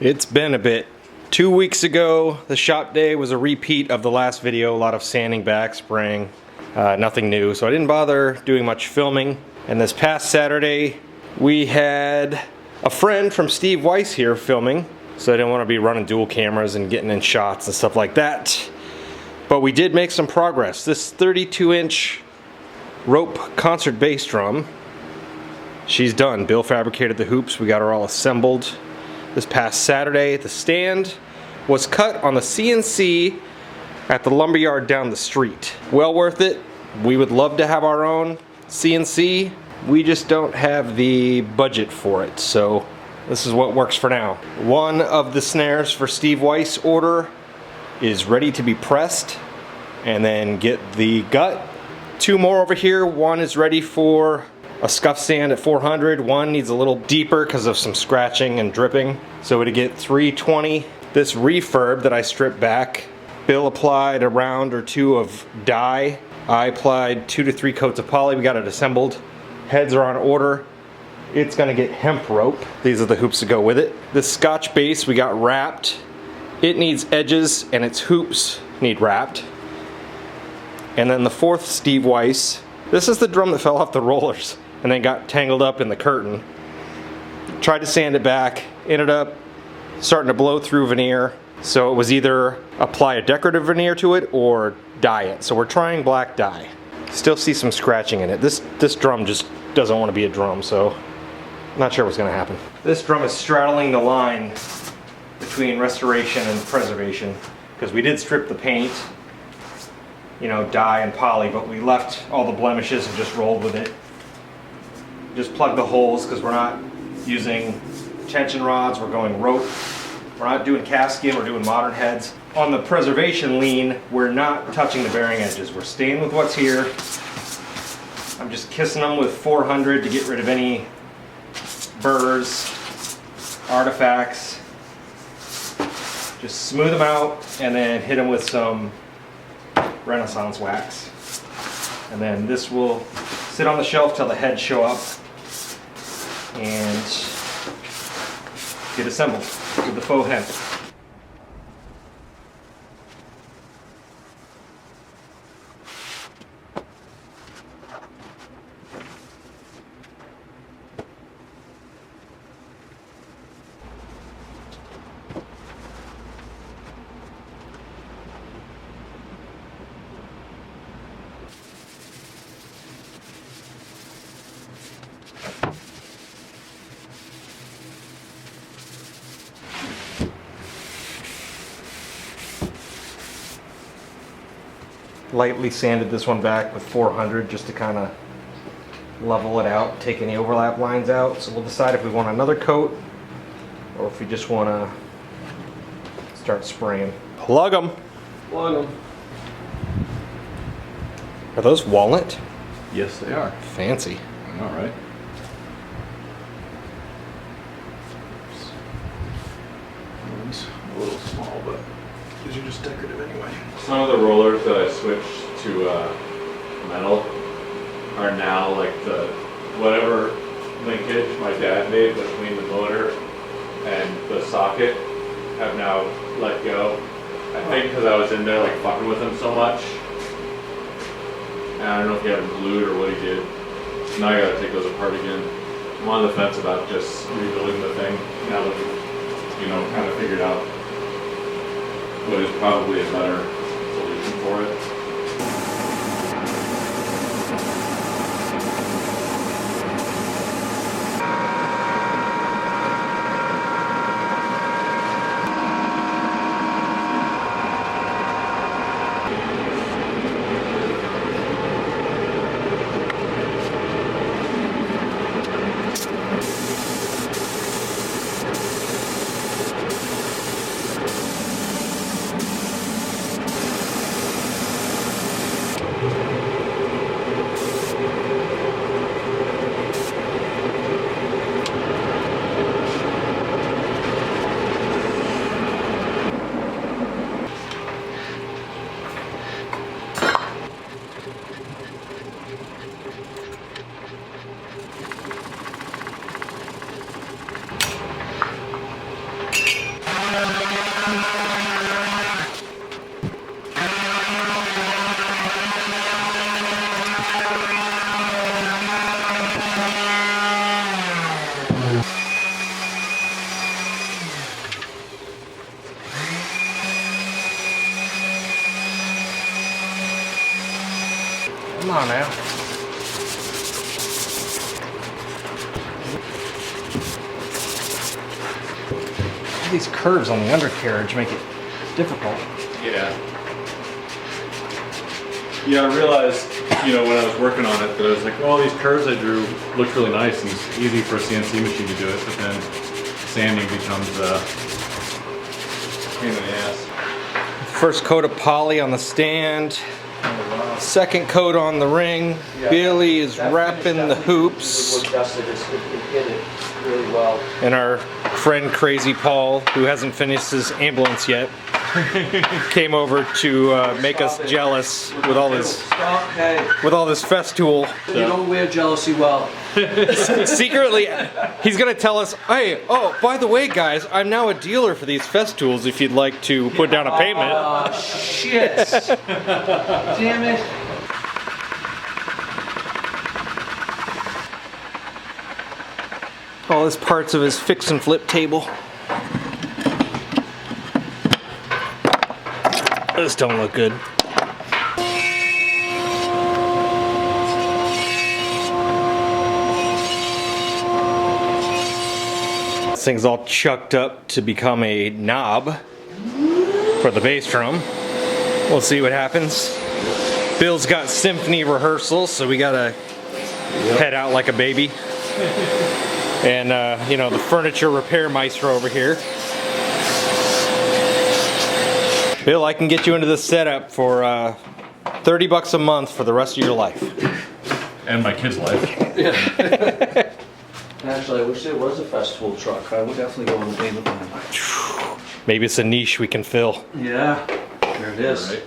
It's been a bit. 2 weeks ago, the shop day was a repeat of the last video, a lot of sanding back, spraying, nothing new, so I didn't bother doing much filming. And this past Saturday, we had a friend from Steve Weiss here filming, so I didn't want to be running dual cameras and getting in shots and stuff like that. But we did make some progress. This 32-inch rope concert bass drum, she's done. Bill fabricated the hoops, we got her all assembled. This past Saturday, the stand was cut on the CNC at the lumberyard down the street. Well worth it. We would love to have our own CNC. We just don't have the budget for it, so this is what works for now. One of the snares for Steve Weiss order is ready to be pressed and then get the gut. Two more over here. One is ready for a scuff sand at 400. One needs a little deeper because of some scratching and dripping. So to get 320. This refurb that I stripped back, Bill applied a round or two of dye. I applied 2 to 3 coats of poly. We got it assembled. Heads are on order. It's gonna get hemp rope. These are the hoops that go with it. This Scotch base we got wrapped. It needs edges and its hoops need wrapped. And then the fourth Steve Weiss. This is the drum that fell off the rollers and then got tangled up in the curtain. Tried to sand it back, ended up starting to blow through veneer. So it was either apply a decorative veneer to it or dye it. So we're trying black dye. Still see some scratching in it. This drum just doesn't want to be a drum, so not sure what's gonna happen. This drum is straddling the line between restoration and preservation because we did strip the paint, you know, dye and poly, but we left all the blemishes and just rolled with it. Just plug the holes because we're not using tension rods, we're going rope. We're not doing cast skin, we're doing modern heads. On the preservation lean, we're not touching the bearing edges. We're staying with what's here. I'm just kissing them with 400 to get rid of any burrs, artifacts. Just smooth them out and then hit them with some Renaissance wax. And then this will sit on the shelf till the heads show up and get assembled with the faux hemp. Lightly sanded this one back with 400 just to kind of level it out, take any overlap lines out. So we'll decide if we want another coat or if we just want to start spraying. Plug them. Plug them. Are those walnut? Yes, they are. Fancy. I know, right? One's a little small, but these are just decorative anyway. Some of the rollers that I switched to metal are now like the whatever linkage my dad made between the motor and the socket have now let go. I think because I was in there like fucking with him so much. And I don't know if he had them glued or what he did. So now I gotta take those apart again. I'm on the fence about just rebuilding the thing now that we've, you know, kind of figured out what is probably a better solution for it. Come on now. All these curves on the undercarriage make it difficult. Yeah. Yeah, I realized, you know, when I was working on it, that I was like, well, these curves I drew looked really nice and it's easy for a CNC machine to do it, but then sanding becomes a pain in the ass. First coat of poly on the stand. Second coat on the ring. Yeah. Billy is That wrapping finish the definitely hoops. was adjusted. It hit it really well. And our friend Crazy Paul, who hasn't finished his ambulance yet, came over to make us jealous with all this Stop, hey. Festool. You don't wear jealousy well. Secretly, he's gonna tell us, hey, oh, by the way, guys, I'm now a dealer for these Festools if you'd like to put down a payment. Oh, shit. Damn it. All his parts of his fix and flip table. Those don't look good. This thing's all chucked up to become a knob for the bass drum. We'll see what happens. Bill's got symphony rehearsals, so we gotta head out like a baby. And you know, the furniture repair maestro over here. Bill, I can get you into this setup for $30 a month for the rest of your life. And my kid's life. Actually, I wish there was a Festool Truck. I would definitely go on the payment plan. Maybe it's a niche we can fill. Yeah, there it is. Right.